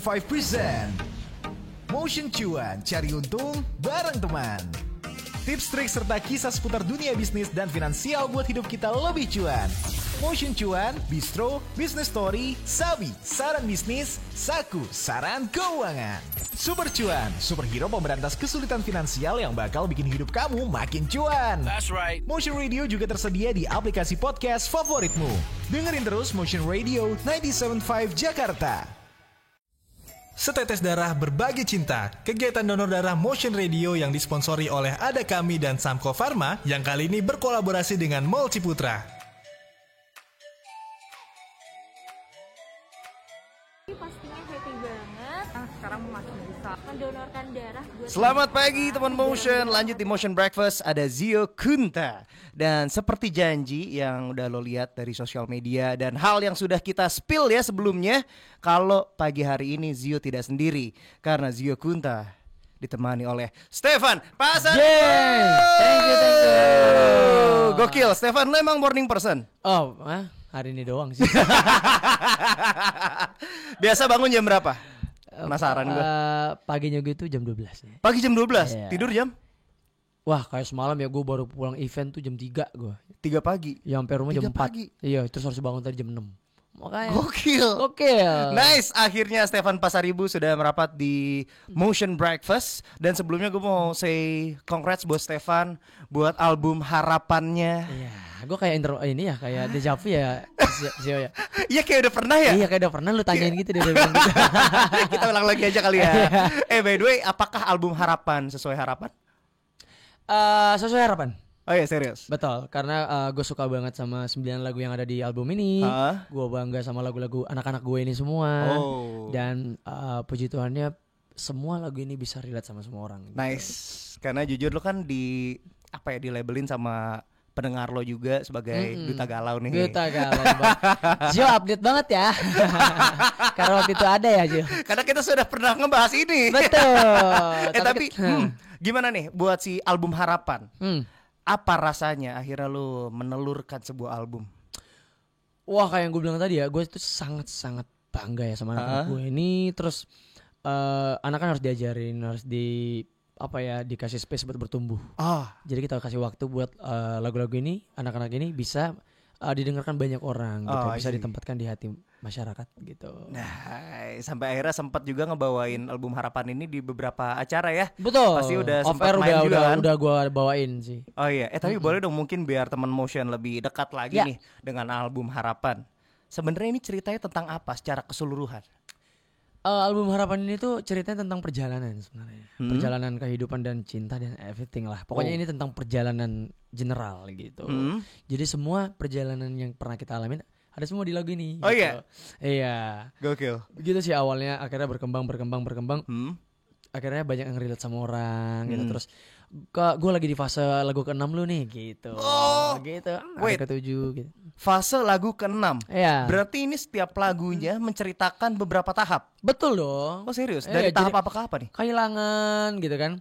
5 present Motion Cuan, cari untung bareng teman. Tips, trik, serta kisah seputar dunia bisnis dan finansial buat hidup kita lebih cuan. Motion Cuan, Bistro, Business Story, Sabi, saran bisnis, Saku, saran keuangan. Super Cuan, superhero pemberantas kesulitan finansial yang bakal bikin hidup kamu makin cuan. That's right. Motion Radio juga tersedia di aplikasi podcast favoritmu. Dengerin terus Motion Radio 97.5 Jakarta. Setetes darah berbagi cinta, kegiatan donor darah Motion Radio yang disponsori oleh Ada Kami dan Samko Pharma yang kali ini berkolaborasi dengan Mall Ciputra. Pastinya happy banget. Sekarang masih bisa mendonorkan darah buat Selamat pagi teman Motion. Lanjut di Motion Breakfast ada Zio Kunta. Dan seperti janji yang udah lo lihat dari sosial media dan hal yang sudah kita spill ya sebelumnya, kalau pagi hari ini Zio tidak sendiri karena Zio Kunta ditemani oleh Stefan Pasar. Thank you. Gokil, Stefan, lo emang morning person? Oh, hari ini doang sih. Biasa bangun jam berapa? Penasaran gue. Paginya gitu jam 12 ya. Pagi jam 12, Iya. tidur jam? Wah, kayak semalam ya gue baru pulang event tuh jam 3 gue. 3 pagi. Ya sampai rumah 3 jam 4. pagi. Iya, terus harus bangun tadi jam 6. Makanya Gokil. Nice, akhirnya Stefan Pasaribu sudah merapat di Motion Breakfast. Dan sebelumnya gue mau say congrats buat Stefan buat album harapannya. Iya, gue kayak ini ya, kayak deja vu ya, Zio ya. Iya kayak udah pernah ya. Iya, kayak udah pernah lu tanyain gitu dia udah bilang gitu. Kita ulang lagi aja kali ya. By the way, apakah album harapan sesuai harapan? Sesuai harapan. Oh iya, serius. Betul, karena gue suka banget sama 9 lagu yang ada di album ini. Gue bangga sama lagu-lagu anak-anak gue ini semua. Dan puji Tuhannya semua lagu ini bisa relate sama semua orang. Nice. Karena jujur lo kan di labelin sama pendengar lo juga sebagai duta galau nih. Duta galau. Zio update banget ya. Karena waktu itu ada ya Zio. Karena kita sudah pernah ngebahas ini. Betul. Tapi gimana nih buat si album harapan? Apa rasanya akhirnya lo menelurkan sebuah album? Wah, kayak yang gue bilang tadi ya, gue itu sangat-sangat bangga ya sama anak-anak gue ini. Terus anak kan harus diajarin, harus dikasih space buat bertumbuh. Jadi kita kasih waktu buat lagu-lagu ini, anak-anak ini bisa didengarkan banyak orang gitu, bisa ditempatkan di hati masyarakat gitu. Nah, sampai akhirnya sempat juga ngebawain album harapan ini di beberapa acara ya. Betul. Pasti udah off sempat air main juga kan. Udah gue bawain sih. Oh iya, tapi boleh dong mungkin biar teman Motion lebih dekat lagi nih dengan album harapan. Sebenarnya ini ceritanya tentang apa secara keseluruhan? Album harapan ini tuh ceritanya tentang perjalanan sebenarnya. Perjalanan kehidupan dan cinta dan everything lah. Pokoknya ini tentang perjalanan general gitu. Jadi semua perjalanan yang pernah kita alamin ada semua di lagu ini. Oh gitu. Iya. Gokil. Begitu sih awalnya, akhirnya berkembang. Akhirnya banyak yang relate sama orang gitu. Terus gue lagi di fase lagu ke-6 lu nih gitu. Gitu. Wait. Ke-7 gitu. Fase lagu ke-6. Iya. Berarti ini setiap lagunya menceritakan beberapa tahap. Betul dong. Oh serius? Dari tahap apa ke apa nih? Kehilangan gitu kan.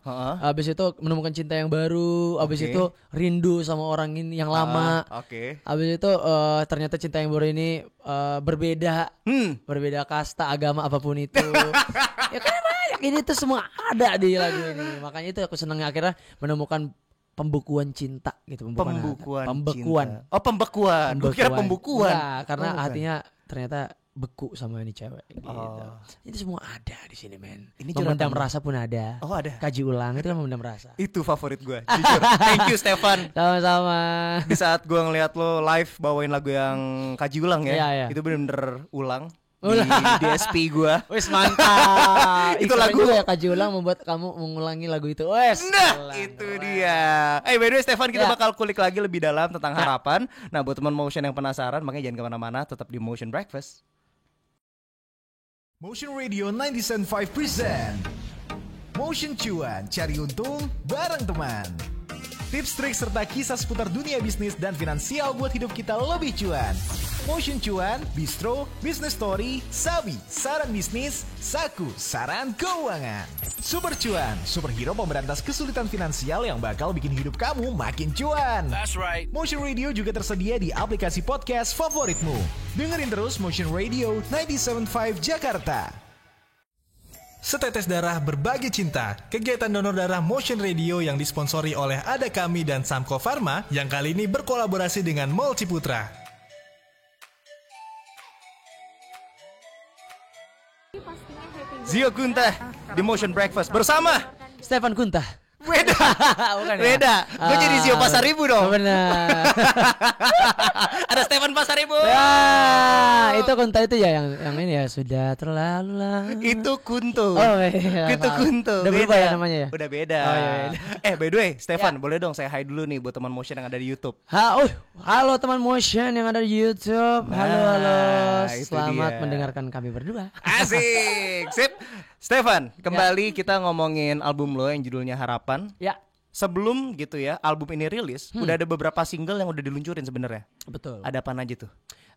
Habis itu menemukan cinta yang baru. Habis itu rindu sama orang ini yang lama. Habis itu ternyata cinta yang baru ini berbeda. Berbeda kasta, agama, apapun itu. Ya kan banyak ini tuh semua ada di lagu ini. Makanya itu aku senangnya akhirnya menemukan pembukuan cinta gitu. Pembekuan. Cinta. Oh pembekuan. Gue kira pembukuan. Nah, karena hatinya ternyata beku sama ini cewek gitu. Itu semua ada di sini men. Ini memendam rasa pun ada. Oh ada. Kaji ulang itu kan memendam rasa. Itu favorit gue. Jujur. Thank you Stefan. Sama-sama. Di saat gue ngeliat lo live bawain lagu yang kaji ulang ya. Iya. Itu bener-bener ulang. Di DSP gue. Wes mantap. Itu lagu ya kaji ulang membuat kamu mengulangi lagu itu. Wes. Nah, itu dia. By the way Stefan, kita bakal kulik lagi lebih dalam tentang harapan. Nah, buat teman Motion yang penasaran, makanya jangan kemana-mana, tetap di Motion Breakfast. Motion Radio 97.5 present Motion Cuan, cari untung bareng teman. Tips, trik, serta kisah seputar dunia bisnis dan finansial buat hidup kita lebih cuan. Motion Cuan, Bistro, Business Story, Sabi, saran bisnis, Saku, saran keuangan. Super Cuan, superhero pemberantas kesulitan finansial yang bakal bikin hidup kamu makin cuan. That's right. Motion Radio juga tersedia di aplikasi podcast favoritmu. Dengerin terus Motion Radio 97.5 Jakarta. Setetes Darah Berbagi Cinta, kegiatan donor darah Motion Radio yang disponsori oleh Ada Kami dan Samko Pharma yang kali ini berkolaborasi dengan Mall Ciputra. Zio Kunta di Motion Breakfast bersama Stefan Kunta. Beda. Bukan ya? Beda. Gue jadi Zio Pasaribu dong. Benar. Ada Stefan Pasaribu. Ya, itu Kunta itu ya yang ini ya sudah terlalu lama. Itu Kunto. Oh iya. Itu Kunto. Udah berubah ya namanya ya? Udah beda. Oh, iya. By the way, Stefan, boleh dong saya hi dulu nih buat teman Motion yang ada di YouTube. Halo teman Motion yang ada di YouTube. Halo. itu Selamat dia. mendengarkan kami berdua. Asik. Sip. Stefan, kembali kita ngomongin album lo yang judulnya Harapan. Ya, Sebelum gitu ya, album ini rilis, udah ada beberapa single yang udah diluncurin sebenarnya. betul. Ada apa aja tuh?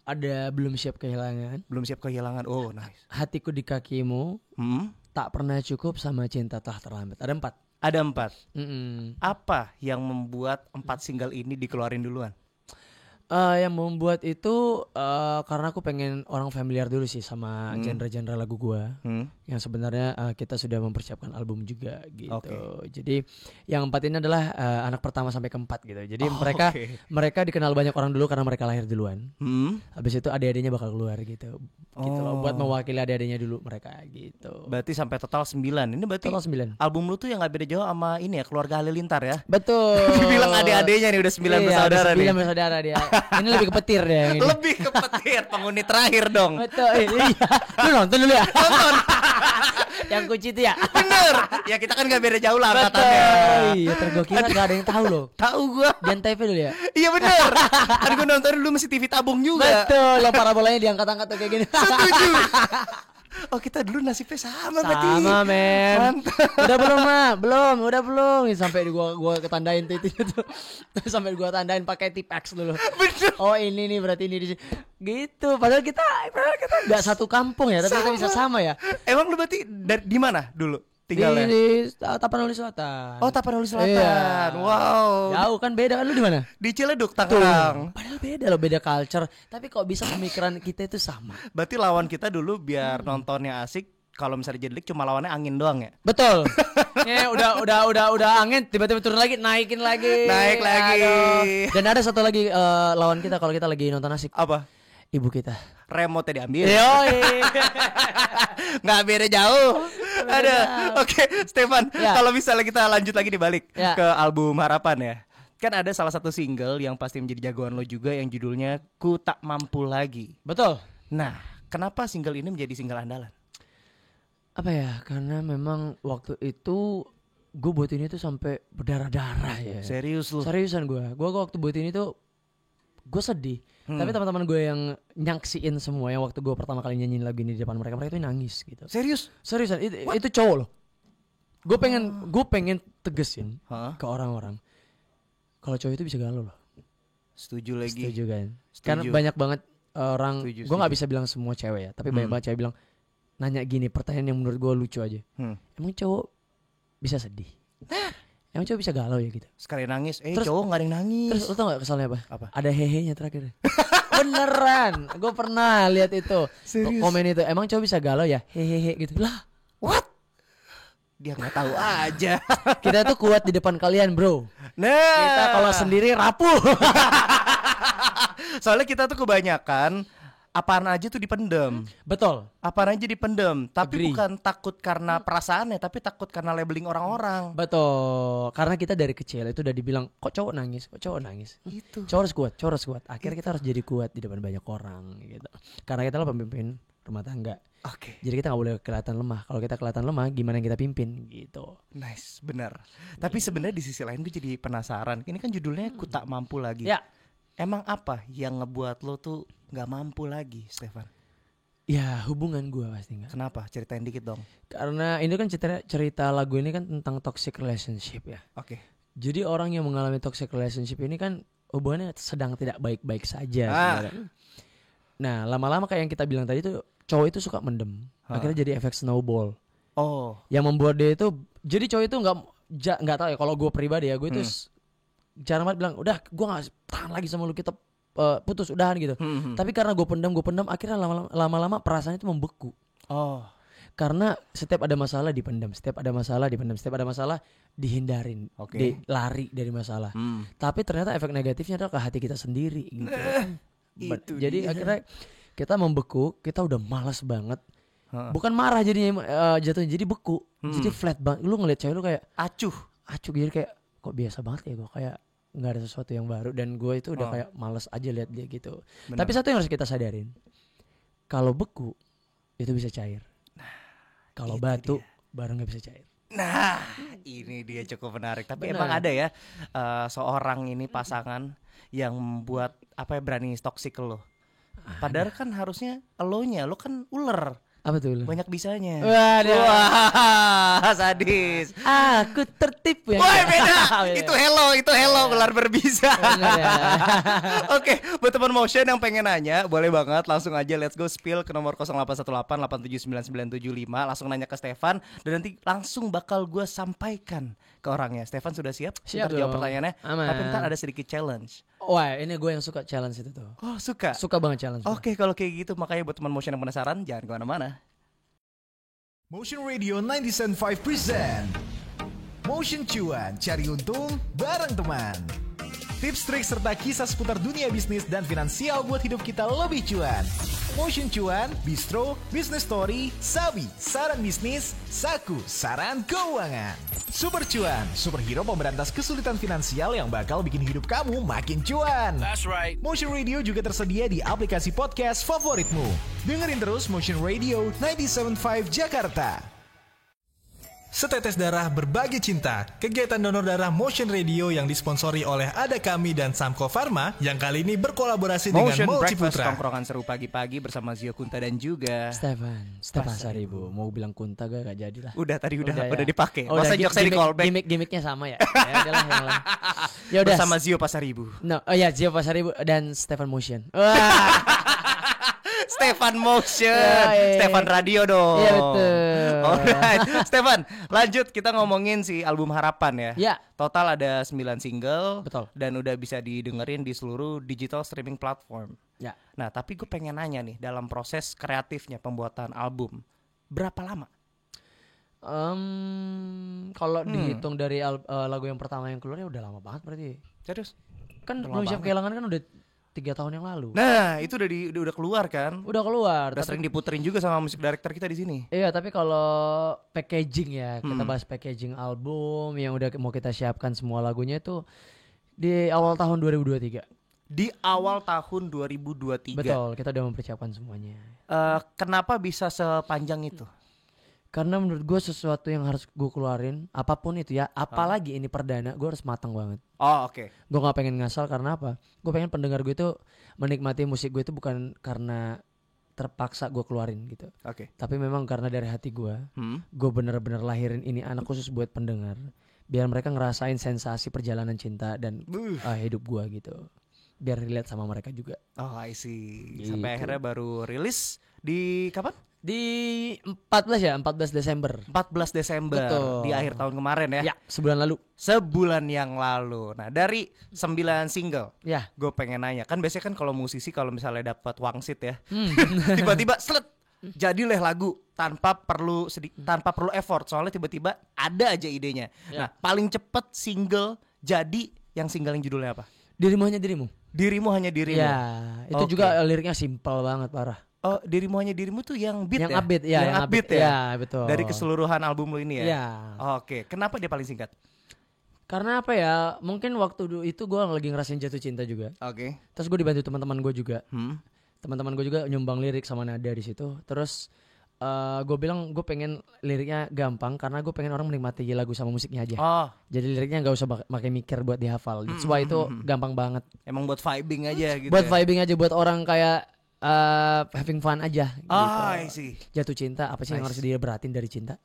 Ada Belum Siap Kehilangan, Belum Siap Kehilangan. Oh, nice. Hatiku di Kakimu, Tak Pernah Cukup, sama Cinta Telah Terlambat. Ada 4. Ada 4. Mm-mm. Apa yang membuat 4 single ini dikeluarin duluan? Yang membuat itu karena aku pengen orang familiar dulu sih sama genre-genre lagu gua. Yang sebenarnya kita sudah mempersiapkan album juga gitu. Okay. Jadi yang 4 ini adalah anak pertama sampai ke-4 gitu. Jadi mereka dikenal banyak orang dulu karena mereka lahir duluan. Habis itu adik-adiknya bakal keluar gitu. Gitu loh, buat mewakili adik-adiknya dulu mereka gitu. Berarti sampai total 9. Ini berarti Total 9. album lu tuh yang gak beda jauh sama ini ya, Keluarga Halilintar ya. Betul. Dibilang adik-adiknya nih udah 9 bersaudara nih. 9 bersaudara dia. Ini lebih ke petir deh yang ini. Lebih ke petir, penghuni terakhir dong. Betul. Iya. Lu nonton dulu ya? Nonton. Yang kunci itu ya? Bener. Ya kita kan gak beda jauh lah Betul. angkatannya. Iya, terus kira gak ada yang tahu loh. Tahu gua. Di Antv dulu ya? Iya bener. Kan gua nonton dulu masih TV tabung juga. Betul. Lo parabolanya diangkat-angkat tuh kayak gini. Setuju. Oh kita dulu nasibnya sama berarti. Sama men. Mantap. Udah belum mah? Belum. Udah belum. Sampai gua ketandain titiknya tuh. Sampai gua tandain pakai tip X dulu. Bener. Oh ini nih berarti ini di sini. Gitu. Padahal kita nggak satu kampung ya, tapi kita bisa sama ya. Emang lu berarti di mana dulu tinggalnya? Di Tapanuli Selatan. Oh Tapanuli Selatan. Iya. Wow. Jauh kan beda kan, lu di mana? Di Ciledug Tangerang. Padahal beda loh, beda culture. Tapi kok bisa pemikiran kita itu sama? Berarti lawan kita dulu biar nontonnya asik. Kalau misalnya jadi league cuma lawannya angin doang ya. Betul. Ya udah angin, tiba-tiba turun lagi, naikin lagi. Naik lagi. Aduh. Dan ada satu lagi lawan kita kalau kita lagi nonton asik. Apa? Ibu kita. Remote diambil. Yoi. Nggak beda jauh. Ada. Oke, Stefan. Ya. Kalau misalnya kita lanjut lagi dibalik Ya. ke album Harapan ya. Kan ada salah satu single yang pasti menjadi jagoan lo juga yang judulnya Ku Tak Mampu Lagi. Betul. Nah, kenapa single ini menjadi single andalan? Apa ya? Karena memang waktu itu gue buat ini tuh sampai berdarah-darah ya. Serius lu? Seriusan gue waktu buat ini tuh gue sedih. Tapi teman-teman gue yang nyaksiin semua yang waktu gue pertama kali nyanyiin lagu ini di depan mereka itu nangis gitu. Seriusan itu cowok loh. Gue pengen tegesin ke orang-orang kalau cowok itu bisa galau loh. Setuju lagi. Setuju kan? Karena banyak banget orang, gue nggak bisa bilang semua cewek ya, tapi banyak banget cewek bilang nanya gini, pertanyaan yang menurut gue lucu aja. Emang cowok bisa sedih? Emang cowok bisa galau ya gitu? Sekali nangis, Terus- cowok gak ada yang nangis. Terus lo tau gak kesalnya apa? Apa? Ada hehe-nya terakhir. Beneran, gue pernah lihat itu. Serius? Komen itu, emang cowok bisa galau ya? Hehehe gitu. Lah, What? Dia gak tahu aja. kita tuh kuat di depan kalian bro. Nah, Kita kalau sendiri rapuh. soalnya kita tuh kebanyakan apaan aja tuh dipendem. Betul. Apaan aja dipendem. Tapi Agree. bukan takut karena perasaannya, tapi takut karena labeling orang-orang. Betul. Karena kita dari kecil itu udah dibilang kok cowok nangis, kok cowok nangis. Gitu. Cowok harus kuat. Akhirnya kita harus jadi kuat di depan banyak orang gitu. Karena kita lah pemimpin rumah tangga. Oke. Jadi kita gak boleh kelihatan lemah. Kalau kita kelihatan lemah, gimana yang kita pimpin gitu. Nice, benar. Tapi sebenarnya di sisi lain gue jadi penasaran. Ini kan judulnya Ku Tak Mampu Lagi. Ya. Emang apa yang ngebuat lo tuh gak mampu lagi, Stefan? Ya hubungan gue pasti enggak. Kenapa? Ceritain dikit dong. Karena ini kan cerita lagu ini kan tentang toxic relationship ya. Oke. Jadi orang yang mengalami toxic relationship ini kan hubungannya sedang tidak baik-baik saja sebenarnya. Nah lama-lama kayak yang kita bilang tadi tuh cowok itu suka mendem. Akhirnya jadi efek snowball. Oh. Yang membuat dia itu, jadi cowok itu nggak tahu ya. Kalau gue pribadi ya, gue itu jarang banget bilang udah gue nggak tahan lagi sama lu, kita putus udahan gitu. Tapi karena gue pendam akhirnya lama-lama perasaan itu membeku. Oh. Karena setiap ada masalah dipendam, setiap ada masalah dipendam, setiap ada masalah dihindarin, lari dari masalah. Tapi ternyata efek negatifnya adalah ke hati kita sendiri gitu. Jadi akhirnya kita membeku, kita udah malas banget. Bukan marah jadinya jatuhnya, jadi beku. Jadi flat banget. Lu ngeliat cewek lu kayak acuh jadi kayak kok biasa banget ya gue, kayak nggak ada sesuatu yang baru, dan gue itu udah kayak malas aja lihat dia gitu. Bener. Tapi satu yang harus kita sadarin, kalau beku itu bisa cair. Kalau batu baru nggak bisa cair. Nah, ini dia cukup menarik. Tapi emang ada ya seorang ini pasangan yang membuat berani toksik lo. Padahal kan harusnya elonya, lo kan ular. Apa tuh? Banyak bisanya. Wah, sadis. Aku tertipu ya. Wah, beda. Itu hello, ular berbisa. Oke, buat teman Motion yang pengen nanya, boleh banget langsung aja let's go spill ke nomor 081887999975. Langsung nanya ke Stefan dan nanti langsung bakal gue sampaikan ke orangnya. Stefan sudah siap? Siap jawab pertanyaannya. Aman. Tapi ntar ada sedikit challenge. Wah, ini gue yang suka challenge itu tuh. Oh, suka? Suka banget challenge. Oke, kalau kayak gitu makanya buat teman Motion yang penasaran, jangan kemana-mana. Motion Radio 97.5 present Motion Cuan, cari untung bareng teman. Tips, trik, serta kisah seputar dunia bisnis dan finansial buat hidup kita lebih cuan. Motion Cuan, Bistro, Business Story, Sabi, saran bisnis, Saku, saran keuangan. Super Cuan, superhero pemberantas kesulitan finansial yang bakal bikin hidup kamu makin cuan. That's right. Motion Radio juga tersedia di aplikasi podcast favoritmu. Dengerin terus Motion Radio 97.5 Jakarta. Setetes darah berbagi cinta, kegiatan donor darah Motion Radio yang disponsori oleh Ada Kami dan Samko Pharma yang kali ini berkolaborasi Motion dengan Mall Breakfast, Ciputra. tongkrongan seru pagi-pagi bersama Zio Kunta dan juga Stefan Pasaribu. Mau bilang Kunta gak jadilah. Udah ya. dipakai. Oh, masa jokes di callback. Gimmick-gimmicknya sama ya. Ya udahlah yang lain. Ya udah. Bersama Zio Pasaribu. Zio Pasaribu dan Stefan Motion. Stefan Motion, Stefan Radio dong. Iya betul. Alright, Stefan, lanjut kita ngomongin si album Harapan ya. Ya. Total ada 9 single. Betul. Dan udah bisa didengerin di seluruh digital streaming platform. Ya. Nah, tapi gue pengen nanya nih, dalam proses kreatifnya pembuatan album, berapa lama? Kalau dihitung dari lagu yang pertama yang keluar ya udah lama banget berarti. Serius? Kan Belum Siap Kehilangan kan udah 3 tahun yang lalu. Nah, itu udah keluar kan? Udah keluar. Udah sering diputerin juga sama musik director kita di sini. Iya, tapi kalau packaging ya, kita bahas packaging album yang udah mau kita siapkan semua lagunya itu di awal tahun 2023. Di awal tahun 2023. Betul, kita udah mempersiapkan semuanya. Kenapa bisa sepanjang itu? Karena menurut gue sesuatu yang harus gue keluarin, apapun itu ya, apalagi ini perdana, gue harus matang banget. Oh, oke. Gue gak pengen ngasal karena apa? Gue pengen pendengar gue itu menikmati musik gue itu bukan karena terpaksa gue keluarin gitu. Oke. Tapi memang karena dari hati gue bener-bener lahirin ini anak khusus buat pendengar, biar mereka ngerasain sensasi perjalanan cinta dan hidup gue gitu. Biar relate sama mereka juga. Oh, I see. Gitu. Sampai akhirnya baru rilis di kapan? Di 14 Desember. 14 Desember. Betul. Di akhir tahun kemarin ya. Ya, sebulan lalu. Sebulan yang lalu. Nah, dari 9 single. Ya. Gue pengen nanya, kan biasanya kan kalau musisi kalau misalnya dapat wangsit ya. Tiba-tiba jadilah lagu tanpa perlu effort, soalnya tiba-tiba ada aja idenya. Ya. Nah, paling cepet single jadi yang single yang judulnya apa? Dirimu Hanya Dirimu. Dirimu Hanya Dirimu. Ya, itu juga liriknya simpel banget, parah. Oh, Dirimu Hanya Dirimu tuh yang beat yang ya? Upbeat, ya, yang upbeat ya? Ya, betul. Dari keseluruhan album lu ini ya? Ya. Oke, kenapa dia paling singkat? Karena apa ya, mungkin waktu itu gue lagi ngerasain jatuh cinta juga. Oke. Terus gue dibantu teman-teman gue juga. Teman-teman gue juga nyumbang lirik sama nada di situ. Terus gue bilang gue pengen liriknya gampang karena gue pengen orang menikmati lagu sama musiknya aja. Oh. Jadi liriknya nggak usah pakai mikir buat dihafal. That's why itu gampang banget. Emang buat vibing aja gitu. Buat vibing aja, buat orang kayak having fun aja. I see. Jatuh cinta, apa sih yang harus dia beratin dari cinta?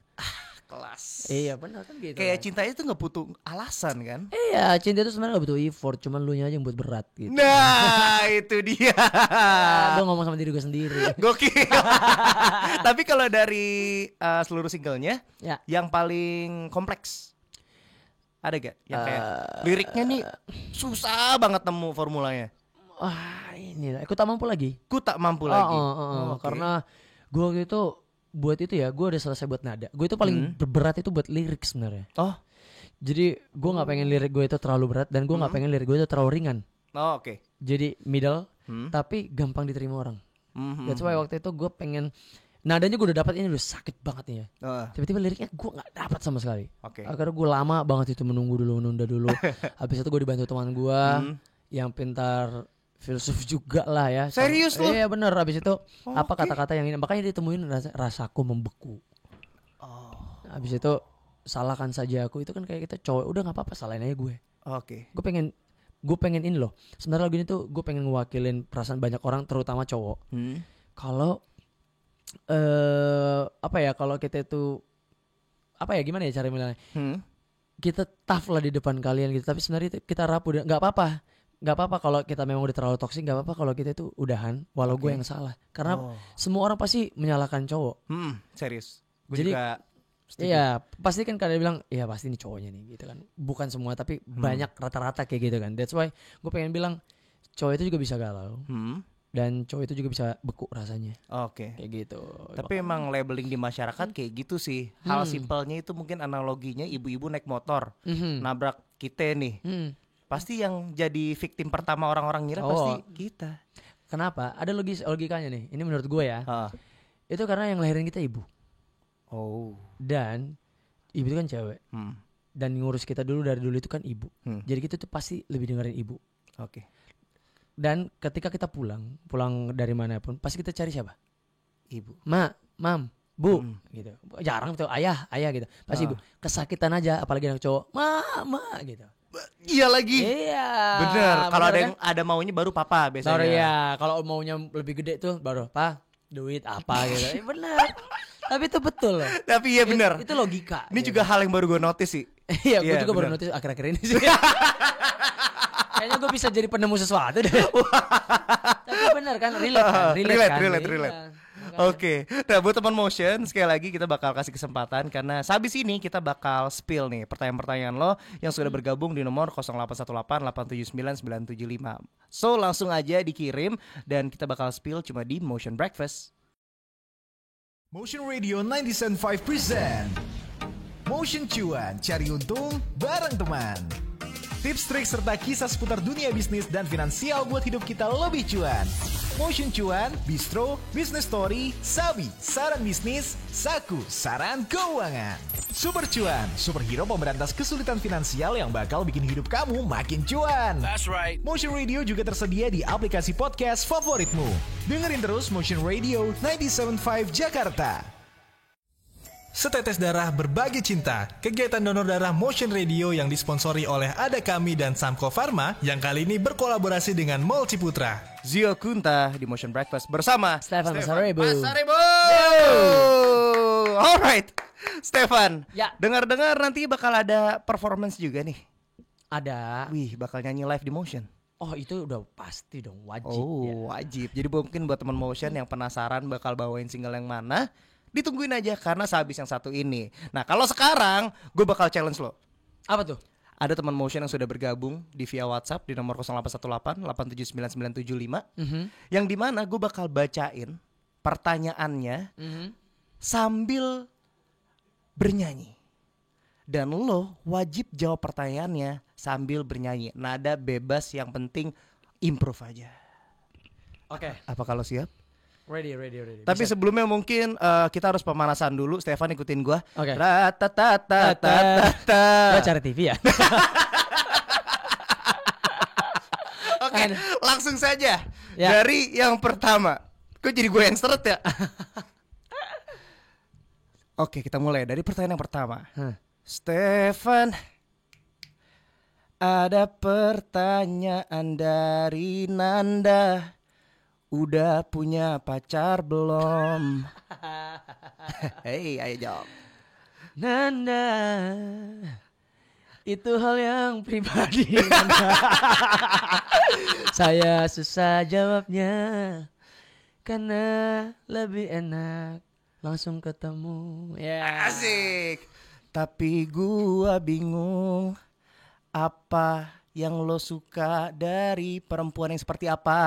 Kelas. Iya benar kan gitu. Kayak cinta itu nggak butuh alasan kan? Iya, cinta itu sebenarnya gak butuh effort, cuman lu nya aja yang buat berat gitu. Nah, itu dia. Gue ngomong sama diri gue sendiri. Gokil. Tapi kalau dari seluruh singlenya, yang paling kompleks ada gak? Yang kayak liriknya nih susah banget nemu formulanya. Wah, ini lah. Aku tak mampu lagi. Ku tak mampu lagi. Karena gue gitu buat itu ya, gue udah selesai buat nada. Gue itu paling berat itu buat lirik sebenarnya. Oh. Jadi gue nggak pengen lirik gue itu terlalu berat dan gue nggak pengen lirik gue itu terlalu ringan. Oh, oke. Jadi middle, tapi gampang diterima orang. That's why waktu itu gue pengen nadanya gue udah dapat, ini udah sakit banget nih ya. Tiba-tiba liriknya gue nggak dapat sama sekali. Karena gue lama banget itu menunda dulu. Habis itu gue dibantu teman gue yang pintar filsuf juga lah ya. Serius loh? Iya bener. Habis itu apa kata-kata yang ini, makanya ditemuin rasaku membeku. Habis itu salahkan saja aku, itu kan kayak kita cowok, udah nggak apa-apa, salahin aja gue. Gue pengen ini loh. Sebenarnya lagu ini tuh gue pengen ngewakilin perasaan banyak orang, terutama cowok. Kalau apa ya, kalau kita itu apa ya, gimana ya cara bilangnya, kita tough lah di depan kalian gitu, tapi sebenarnya itu kita rapuh. Nggak apa-apa kalau kita memang udah terlalu toksik, nggak apa-apa kalau kita itu udahan walau gue yang salah, karena semua orang pasti menyalahkan cowok. Serius. Jadi iya, pasti kan kadang bilang ya pasti ini cowoknya nih gitu kan. Bukan semua, tapi banyak, rata-rata kayak gitu kan. That's why gue pengen bilang cowok itu juga bisa galau. Dan cowok itu juga bisa beku rasanya. Kayak gitu. Tapi emang labeling di masyarakat kayak gitu sih. Hal simpelnya itu mungkin analoginya ibu-ibu naik motor, nabrak kita nih. Pasti yang jadi victim pertama orang-orang ngira pasti kita. Kenapa? Ada logikanya nih. Ini menurut gue ya. Itu karena yang lahirin kita ibu. Dan ibu itu kan cewek. Dan ngurus kita dari dulu itu kan ibu. Jadi kita tuh pasti lebih dengerin ibu. Dan ketika kita pulang dari manapun, pasti kita cari siapa? Ibu. Mam, bu, gitu. Jarang tuh ayah gitu. Pasti ibu. Kesakitan aja, apalagi anak cowok, mama gitu. Iya lagi. Iya. Bener. Kalau ada yang ada maunya baru papa biasanya. Iya. Kalau maunya lebih gede tuh baru duit apa gitu. Bener. Tapi itu betul loh. Tapi iya bener. Itu logika. Ini juga hal yang baru gue notice sih. Iya, gue juga baru notice akhir-akhir ini sih. Kayaknya gue bisa jadi penemu sesuatu deh. Tapi bener kan, relate. Oke. Nah buat teman motion, sekali lagi kita bakal kasih kesempatan, karena sehabis ini kita bakal spill nih pertanyaan-pertanyaan lo yang sudah bergabung di nomor 0818879975. So langsung aja dikirim dan kita bakal spill cuma di Motion Breakfast. Motion Radio 97.5 present Motion Cuan, cari untung bareng teman. Tips, trik, serta kisah seputar dunia bisnis dan finansial buat hidup kita lebih cuan. Motion Cuan, Bistro, Business Story, Sabi, saran bisnis, Saku, saran keuangan. Super Cuan, superhero pemberantas kesulitan finansial yang bakal bikin hidup kamu makin cuan. That's right. Motion Radio juga tersedia di aplikasi podcast favoritmu. Dengerin terus Motion Radio 97.5 Jakarta. Setetes Darah Berbagi Cinta, kegiatan donor darah Motion Radio yang disponsori oleh Ada Kami dan Samko Pharma yang kali ini berkolaborasi dengan Mall Ciputra. Zio Kunta di Motion Breakfast bersama Stefan Pasaribu. Alright, Stefan. Ya. Dengar-dengar nanti bakal ada performance juga nih. Ada. Wih, bakal nyanyi live di Motion. Oh itu udah pasti dong, wajib. Wajib. Jadi mungkin buat teman Motion yang penasaran bakal bawain single yang mana, ditungguin aja karena sehabis yang satu ini. Nah kalau sekarang gue bakal challenge lo. Apa tuh? Ada teman Motion yang sudah bergabung di via WhatsApp di nomor 0818879975 yang dimana gue bakal bacain pertanyaannya sambil bernyanyi. Dan lo wajib jawab pertanyaannya sambil bernyanyi. Nada bebas, yang penting improve aja. Oke. Apa kalau siap? Ready. Tapi sebelumnya mungkin kita harus pemanasan dulu. Stefan ikutin gua. Oke. Lo cari TV ya? Oke, langsung saja. Dari yang pertama. Kok jadi gue yang seret ya? Oke, kita mulai dari pertanyaan yang pertama. Stefan, ada pertanyaan dari Nanda. Udah punya pacar belum? Hei, ayo jawab. Nanda, itu hal yang pribadi. Saya susah jawabnya, karena lebih enak langsung ketemu. Asik. Tapi gua bingung, apa yang lo suka dari perempuan yang seperti apa?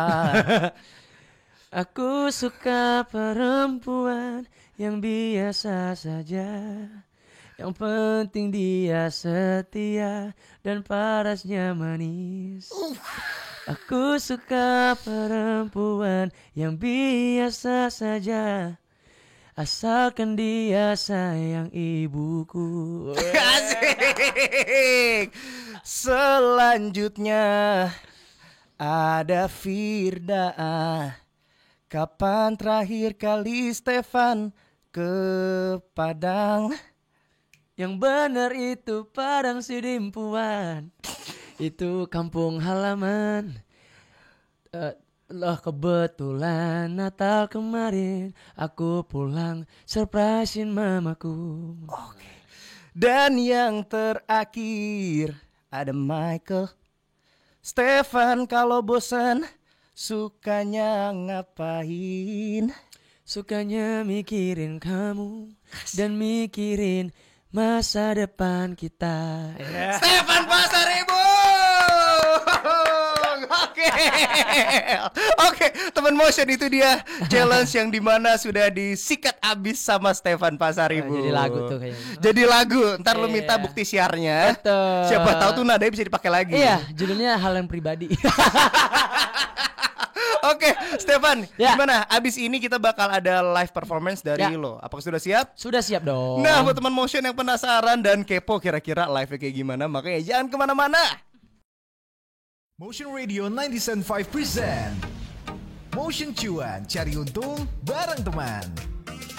Aku suka perempuan yang biasa saja. Yang penting dia setia dan parasnya manis. Aku suka perempuan yang biasa saja, asalkan dia sayang ibuku. Asik. Selanjutnya ada Firda. Kapan terakhir kali Stefan ke Padang? Yang benar itu Padang Sidimpuan, itu kampung halaman. Loh kebetulan Natal kemarin aku pulang surprisein mamaku. Oke. Dan yang terakhir ada Michael. Stefan kalau bosan sukanya ngapain? Sukanya mikirin kamu dan mikirin masa depan kita. Stefan Pasaribu. Oke, teman motion itu dia challenge yang dimana sudah disikat abis sama Stefan Pasaribu. Jadi lagu tuh kayaknya. Jadi lagu, ntar lu minta bukti siarnya. Betul. Siapa tahu tuh nadanya bisa dipakai lagi. Iya, judulnya hal yang pribadi. Oke, Stefan, gimana? Abis ini kita bakal ada live performance dari lo. Apakah sudah siap? Sudah siap dong. Nah, buat teman motion yang penasaran dan kepo kira-kira live-nya kayak gimana, makanya jangan kemana-mana. Motion Radio 97.5 present Motion Cuan, cari untung bareng teman.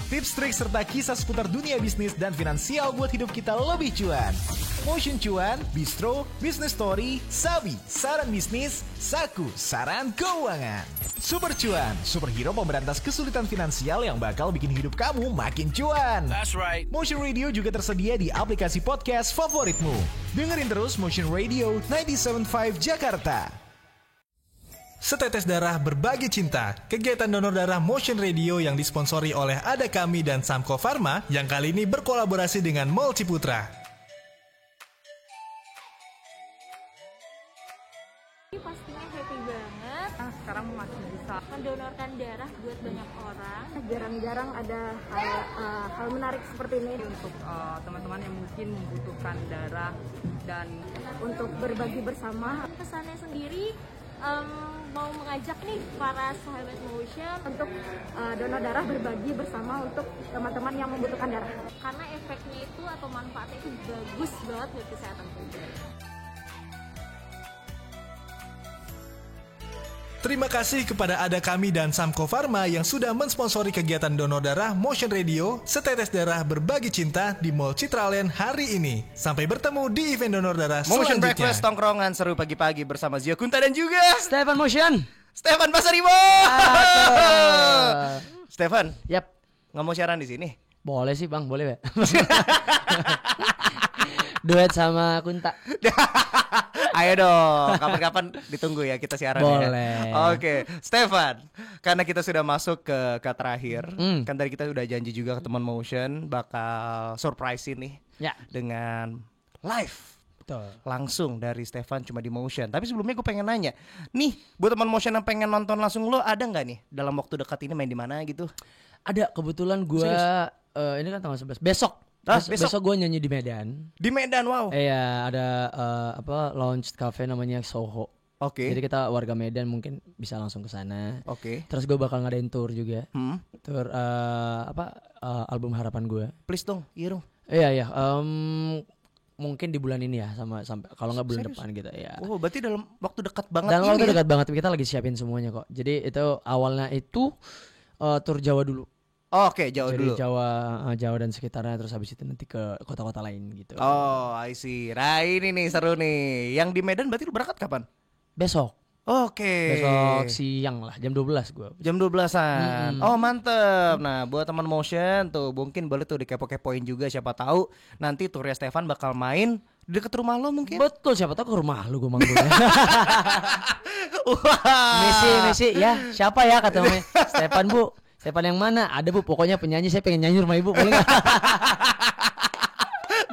Tips, trik, serta kisah seputar dunia bisnis dan finansial buat hidup kita lebih cuan. Motion Cuan, Bistro, Business Story, Sabi, saran bisnis, Saku, saran keuangan. Super Cuan, superhero pemberantas kesulitan finansial yang bakal bikin hidup kamu makin cuan. That's right. Motion Radio juga tersedia di aplikasi podcast favoritmu. Dengerin terus Motion Radio 97.5 Jakarta. Setetes Darah Berbagi Cinta, kegiatan donor darah Motion Radio yang disponsori oleh Ada Kami dan Samko Pharma yang kali ini berkolaborasi dengan Mall Ciputra. Pastinya happy banget. Sekarang masih bisa Mendonorkan darah buat banyak orang. jarang-jarang ada hal menarik seperti ini untuk teman-teman yang mungkin membutuhkan darah dan untuk berbagi bersama. Pesannya sendiri mau mengajak nih para sahabat Motion Untuk donor darah berbagi bersama untuk teman-teman yang membutuhkan darah. karena efeknya itu atau manfaatnya itu bagus banget buat kesehatan tubuh. Terima kasih kepada Ada Kami dan Samko Pharma yang sudah mensponsori kegiatan donor darah Motion Radio Setetes Darah Berbagi Cinta di Mall Citraland hari ini. Sampai bertemu di event donor darah Motion selanjutnya. Breakfast tongkrongan seru pagi-pagi bersama Zio Kunta dan juga Stefan Motion. Stefan Pasaribu. Stefan, Yap. nggak mau siaran di sini? Boleh sih bang, boleh ya. Duet sama Kunta. Ayo dong, kapan-kapan ditunggu ya kita siaran. Boleh. Ya. Oke, Stefan, karena kita sudah masuk ke terakhir, kan tadi kita udah janji juga ke teman Motion bakal surprise nih Ya. dengan live. Betul. Langsung dari Stefan cuma di Motion. Tapi sebelumnya gue pengen nanya, nih buat teman Motion yang pengen nonton langsung lo ada nggak nih dalam waktu dekat ini main di mana gitu? Ada kebetulan gue ini kan tanggal 11 besok. Besok gue nyanyi di Medan. Di Medan, wow. Iya, ada launch cafe namanya Soho. Oke. Jadi kita warga Medan mungkin bisa langsung ke sana. Oke. Terus gue bakal ngadain tour juga. Tour album harapan gue. Please dong, iya dong. Iya. Mungkin di bulan ini ya sampai kalau nggak bulan depan gitu ya. Oh, berarti dalam waktu dekat banget. Dalam waktu ya? dekat banget kita lagi siapin semuanya kok. Jadi itu awalnya itu tour Jawa dulu. Oke, Jawa Jadi dulu. Jawa dan sekitarnya terus habis itu nanti ke kota-kota lain gitu. Oh, I see. Nah, ini nih seru nih. Yang di Medan berarti lu berangkat kapan? Besok. Oke. Besok siang lah, jam 12 gue. Jam 12-an. Oh, mantep. Nah, buat teman Motion tuh mungkin boleh tuh dikepo-kepoin juga, siapa tahu nanti turnya Stefan bakal main di deket rumah lo mungkin. Betul, siapa tahu ke rumah lu gue manggung. Wah. Messi ya. Siapa ya kata Stefan, Bu? Stefan yang mana? Ada Bu, pokoknya penyanyi, saya pengen nyanyi rumah Ibu, boleh enggak?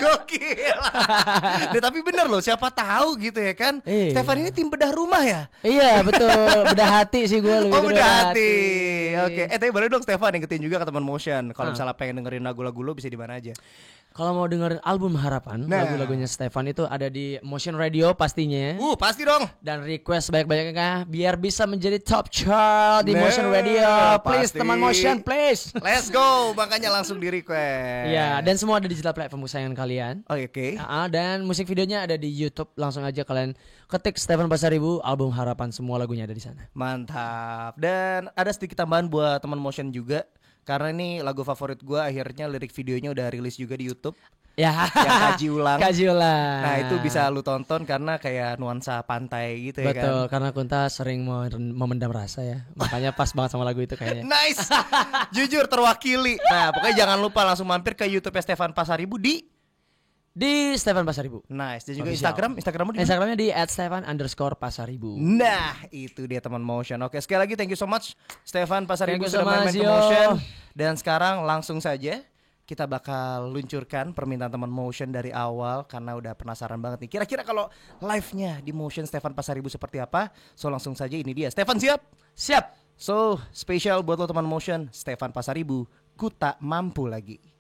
Gokil. Nah, tapi bener loh, siapa tahu gitu ya kan. Stefan ini tim bedah rumah ya. Iya betul, bedah hati sih gue lebih. Oh bedah hati. Oke. Tapi boleh dong Stefan ingetin juga ke teman Motion. Kalau misalnya pengen dengerin lagu-lagu lo bisa di mana aja. Kalau mau dengerin album Harapan, lagu-lagunya Stefan itu ada di Motion Radio pastinya. Pasti dong. Dan request banyak-banyaknya biar bisa menjadi top chart di Motion Radio. Please teman Motion, please. Let's go. Makanya langsung di request. Ya, dan semua ada di digital platform kesayangan kalian. Oke. Dan musik videonya ada di YouTube. Langsung aja kalian ketik Stefan Pasaribu, album Harapan, semua lagunya ada di sana. Mantap. Dan ada sedikit tambahan buat teman Motion juga. Karena ini lagu favorit gue, akhirnya lirik videonya udah rilis juga di YouTube. Ya, yang kaji ulang. Nah itu bisa lu tonton karena kayak nuansa pantai gitu. Betul, ya kan. Betul, karena Kunta sering memendam rasa ya. Makanya pas banget sama lagu itu kayaknya. Nice. Jujur terwakili. Nah pokoknya jangan lupa langsung mampir ke YouTube Stefan Pasaribu di Stefan Pasaribu. Nice. Dan juga Instagrammu di Instagramnya di @stefan_pasaribu. Nah itu dia teman Motion. Oke sekali lagi thank you so much Stefan Pasaribu sudah main ke Motion. Dan sekarang langsung saja kita bakal luncurkan permintaan teman Motion dari awal karena udah penasaran banget nih. Kira-kira kalau live-nya di Motion Stefan Pasaribu seperti apa? So langsung saja ini dia. Stefan siap? Siap. So spesial buat lo teman Motion, Stefan Pasaribu, Ku Tak Mampu Lagi.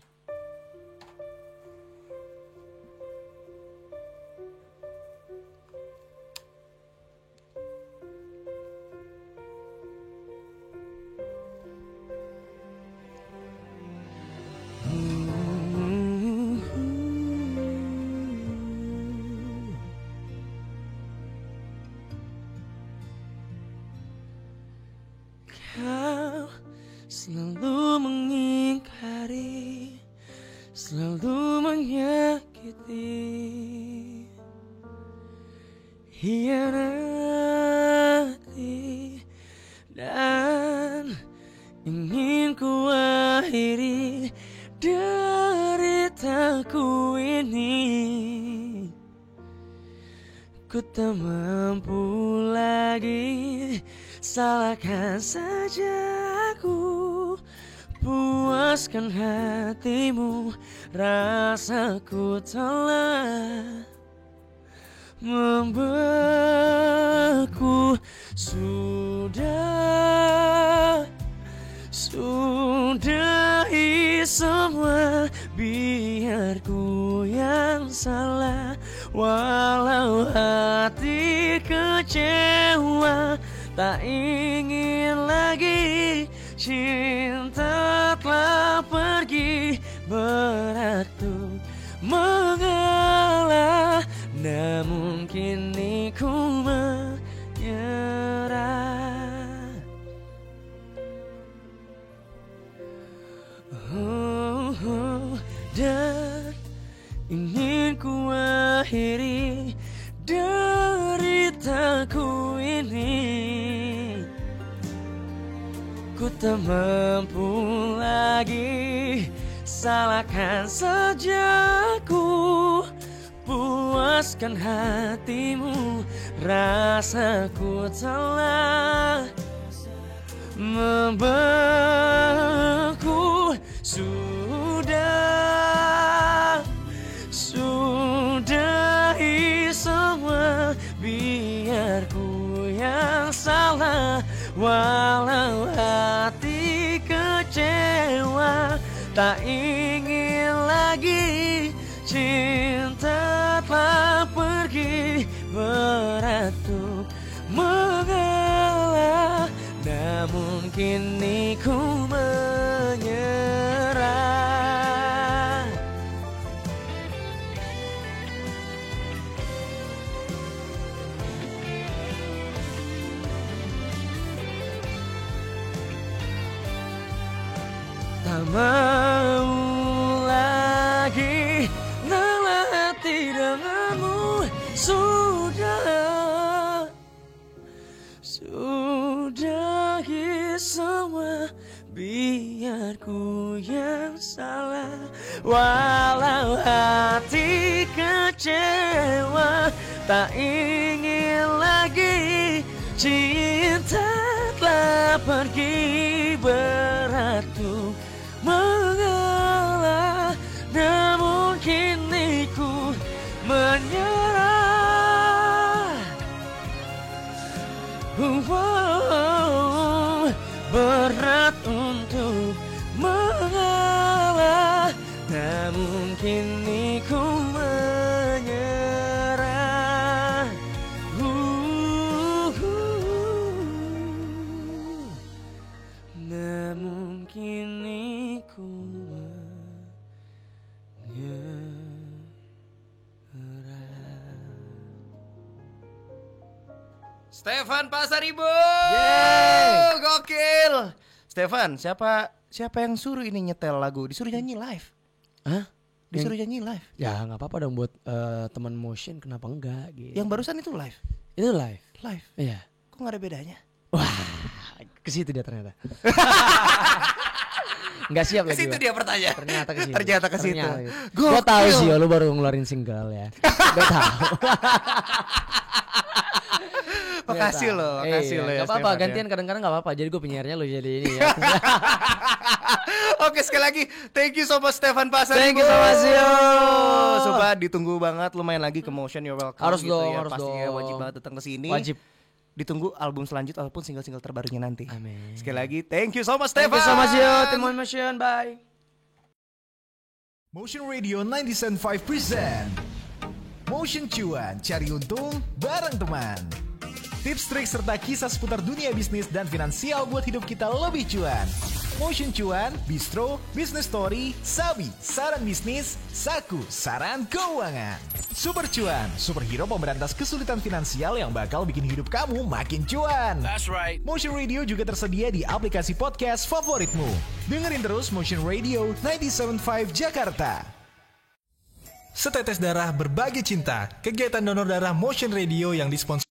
Kau selalu mengingkari, selalu menyakiti, hianati, dan ingin ku akhiri deritaku ini. Ku tak mampu lagi, salahkan saja aku, puaskan hatimu, rasaku telah membeku. Sudahi semua, biar ku yang salah. Walau hati kecewa, tak ingin lagi, cinta telah pergi, berat untuk mengalah, namun kini ku menyerah. Dan ingin ku akhiri deritaku ini. Ku tak mampu lagi, salahkan saja aku, puaskan hatimu, rasaku telah membeku. Sudahi semua, biar ku yang salah. Walau hati kecewa, tak ingin lagi, cinta telah pergi, berat untuk mengalah, namun kini ku menyerah. Tak mau lagi lelah hati denganmu. Sudahi semua, biar ku yang salah. Walau hati kecewa, tak ingin lagi, cinta telah pergi, berat untuk mengalah, namun kini ku menyerah. Berat untuk mengalah, namun kini ku menyerah. Namun kini ku Stefan Pasaribu, gokil. Stefan, siapa yang suruh ini nyetel lagu? Disuruh nyanyi live? Hah? Disuruh nyanyi live? Ya nggak apa-apa dong buat teman motion, kenapa enggak? Gitu. Yang barusan itu live? Itu live. Live? Iya. Kok nggak ada bedanya? Wah, ke situ dia ternyata. Nggak siap lagi. Ke situ dia pertanyaan. Ternyata ke situ. Gitu. Gue tahu sih, lu baru ngeluarin single ya. Gue tahu. Makasih loh ya. Gak apa-apa, gantian kadang-kadang gak apa-apa. Jadi gue penyiarnya lo jadi ini ya. Oke, sekali lagi thank you so much Stefan Pasaribu. Thank you so much yo. Sobat, ditunggu banget lu main lagi ke Motion, you're welcome. Harus gitu dong, ya. harus Pastinya dong. wajib banget datang ke sini. Wajib. Ditunggu album selanjutnya ataupun single-single terbarunya nanti. Amin. Sekali lagi thank you so much Thank Stefan. you so much yo, tim Motion, bye. Motion Radio 97.5 present Motion Cuan, cari untung bareng teman. Tips, trik, serta kisah seputar dunia bisnis dan finansial buat hidup kita lebih cuan. Motion Cuan, Bistro, Business Story, Sabi, saran bisnis, Saku, saran keuangan. Super Cuan, superhero pemberantas kesulitan finansial yang bakal bikin hidup kamu makin cuan. That's right. Motion Radio juga tersedia di aplikasi podcast favoritmu. Dengerin terus Motion Radio 97.5 Jakarta. Setetes darah berbagi cinta, kegiatan donor darah Motion Radio yang disponsori